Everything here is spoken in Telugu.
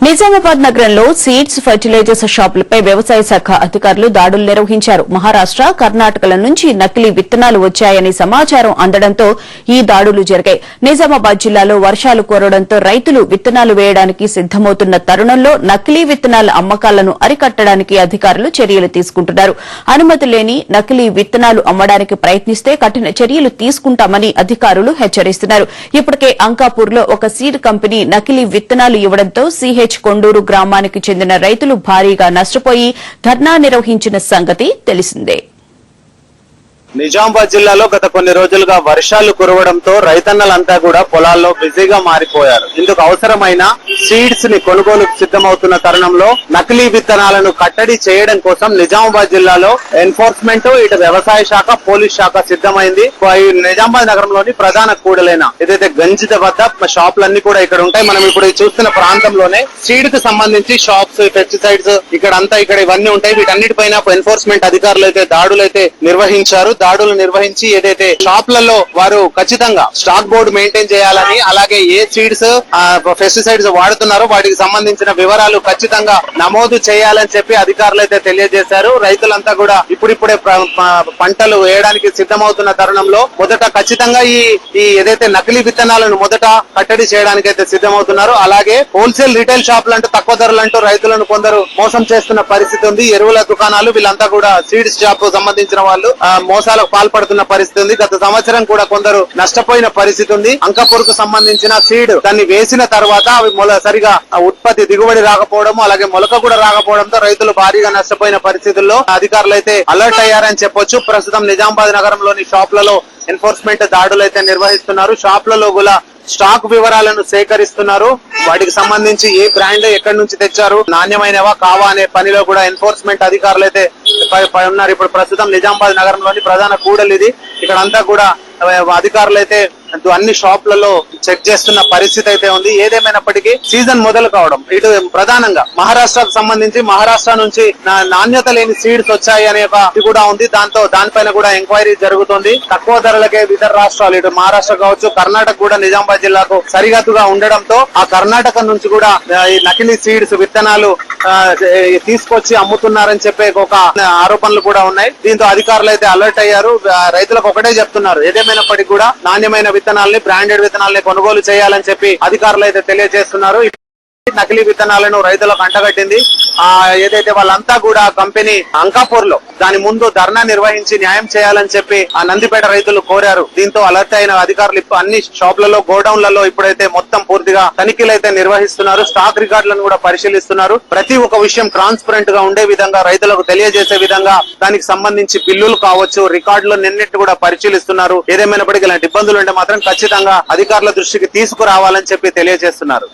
నిజామాబాద్ నగరంలో సీడ్స్ ఫర్టిలైజర్స్ షాపులపై వ్యవసాయ శాఖ అధికారులు దాడులు నిర్వహించారు. మహారాష్ట, కర్ణాటకల నుంచి నకిలీ విత్తనాలు వచ్చాయని సమాచారం అందడంతో ఈ దాడులు జరిగాయి. నిజామాబాద్ జిల్లాలో వర్షాలు కురవడంతో రైతులు విత్తనాలు వేయడానికి సిద్దమవుతున్న తరుణంలో నకిలీ విత్తనాల అమ్మకాలను అరికట్టడానికి అధికారులు చర్యలు తీసుకుంటున్నారు. అనుమతి లేని నకిలీ విత్తనాలు అమ్మడానికి ప్రయత్నిస్తే కఠిన చర్యలు తీసుకుంటామని అధికారులు హెచ్చరిస్తున్నారు. ఇప్పటికే అంకాపూర్లో ఒక సీడ్ కంపెనీ నకిలీ విత్తనాలు ఇవ్వడంతో సిహెచ్ కొండూరు గ్రామానికి చెందిన రైతులు భారీగా నష్టపోయి ధర్నా నిర్వహించిన సంగతి తెలిసిందే. నిజామాబాద్ జిల్లాలో గత కొన్ని రోజులుగా వర్షాలు కురవడంతో రైతన్నలంతా కూడా పొలాల్లో బిజీగా మారిపోయారు. ఇందుకు అవసరమైన సీడ్స్ ని కొనుగోలుకు సిద్ధమవుతున్న తరుణంలో నకిలీ విత్తనాలను కట్టడి చేయడం కోసం నిజామాబాద్ జిల్లాలో ఎన్ఫోర్స్మెంట్, ఇటు వ్యవసాయ శాఖ, పోలీస్ శాఖ సిద్ధమైంది. నిజామాబాద్ నగరంలోని ప్రధాన కూడలైన ఏదైతే గంజిద వద్ద షాపులన్నీ కూడా ఇక్కడ ఉంటాయి. మనం ఇప్పుడు చూస్తున్న ప్రాంతంలోనే సీడ్ కు సంబంధించి షాప్స్, పెస్టిసైడ్స్ ఇక్కడ ఇవన్నీ ఉంటాయి. వీటన్నిటిపైన ఎన్ఫోర్స్మెంట్ అధికారులు అయితే దాడులు అయితే నిర్వహించారు. దాడులు నిర్వహించి ఏదైతే షాపులలో వారు ఖచ్చితంగా స్టాక్ బోర్డు మెయింటైన్ చేయాలని, అలాగే ఏ సీడ్స్, పెస్టిసైడ్స్ వాడుతున్నారో వాటికి సంబంధించిన వివరాలు ఖచ్చితంగా నమోదు చేయాలని చెప్పి అధికారులు అయితే తెలియజేశారు. రైతులంతా కూడా ఇప్పుడిప్పుడే పంటలు వేయడానికి సిద్ధమవుతున్న తరుణంలో మొదట ఖచ్చితంగా ఈ ఏదైతే నకిలీ విత్తనాలను మొదట కట్టడి చేయడానికి అయితే సిద్ధమవుతున్నారు. అలాగే హోల్సేల్, రిటైల్ షాపులు అంటూ తక్కువ ధరలంటూ రైతులను కొందరు మోసం చేస్తున్న పరిస్థితి ఉంది. ఎరువుల దుకాణాలు, వీళ్ళంతా కూడా సీడ్స్ షాప్ సంబంధించిన వాళ్ళు మోసాలకు పాల్పడుతున్న పరిస్థితి ఉంది. గత సంవత్సరం కూడా కొందరు నష్టపోయిన పరిస్థితి ఉంది. అంకాపూర్ కు సంబంధించిన సీడ్ దాన్ని వేసిన తర్వాత అవి సరిగా ఉత్పత్తి దిగుబడి రాకపోవడం, అలాగే మొలక కూడా రాకపోవడంతో రైతులు భారీగా నష్టపోయిన పరిస్థితుల్లో అధికారులు అయితే అలర్ట్ అయ్యారని చెప్పొచ్చు. ప్రస్తుతం నిజామాబాద్ నగరంలోని షాపులలో ఎన్ఫోర్స్మెంట్ దాడులు అయితే నిర్వహిస్తున్నారు. షాపులలో కూడా స్టాక్ వివరాలను సేకరిస్తున్నారు. వాటికి సంబంధించి ఏ బ్రాండ్ ఎక్కడి నుంచి తెచ్చారు, నాణ్యమైనవా కావా అనే పనిలో కూడా ఎన్ఫోర్స్మెంట్ అధికారులు అయితే ఉన్నారు. ఇప్పుడు ప్రస్తుతం నిజామాబాద్ నగరంలోని ప్రధాన కూడలి ఇది. ఇక్కడ అంతా కూడా అధికారులు అయితే అన్ని షాపులలో చెక్ చేస్తున్న పరిస్థితి అయితే ఉంది. ఏదేమైనప్పటికీ సీజన్ మొదలు కావడం, ఇటు ప్రధానంగా మహారాష్ట్రకు సంబంధించి మహారాష్ట్ర నుంచి నాణ్యత లేని సీడ్స్ వచ్చాయి అనే ఇది కూడా ఉంది. దానిపైన కూడా ఎంక్వైరీ జరుగుతుంది. తక్కువ ధరలకే ఇతర రాష్ట్రాలు, ఇటు మహారాష్ట్ర కావచ్చు, కర్ణాటక కూడా నిజామాబాద్ జిల్లాకు సరిహద్దుగా ఉండడంతో ఆ కర్ణాటక నుంచి కూడా ఈ నకిలీ సీడ్స్, విత్తనాలు తీసుకొచ్చి అమ్ముతున్నారని చెప్పే ఒక ఆరోపణలు కూడా ఉన్నాయి. దీంతో అధికారులు అయితే అలర్ట్ అయ్యారు. రైతులకు ఒకటే చెప్తున్నారు, ఏదేమైనప్పటికీ కూడా నాణ్యమైన విత్తనాలని, బ్రాండెడ్ విత్తనాలని కొనుగోలు చేయాలని చెప్పి అధికారులు అయితే తెలియజేస్తున్నారు. నకిలీ విత్తనాలను రైతులకు అంటగట్టింది. ఏదైతే వాళ్ళంతా కూడా కంపెనీ అంకాపూర్ లో దాని ముందు ధర్నా నిర్వహించి న్యాయం చేయాలని చెప్పి ఆ నందిపేట రైతులు కోరారు. దీంతో అలర్ట్ అయిన అధికారులు అన్ని షాపులలో, గోడౌన్లలో ఇప్పుడైతే మొత్తం పూర్తిగా తనిఖీలు అయితే నిర్వహిస్తున్నారు. స్టాక్ రికార్డులను కూడా పరిశీలిస్తున్నారు. ప్రతి ఒక్క విషయం ట్రాన్స్పరెంట్ గా ఉండే విధంగా, రైతులకు తెలియజేసే విధంగా దానికి సంబంధించి బిల్లులు కావచ్చు, రికార్డులు నిన్నట్టు కూడా పరిశీలిస్తున్నారు. ఏదేమైనప్పటికీ ఇలాంటి ఇబ్బందులు ఉంటే మాత్రం ఖచ్చితంగా అధికారుల దృష్టికి తీసుకురావాలని చెప్పి తెలియజేస్తున్నారు.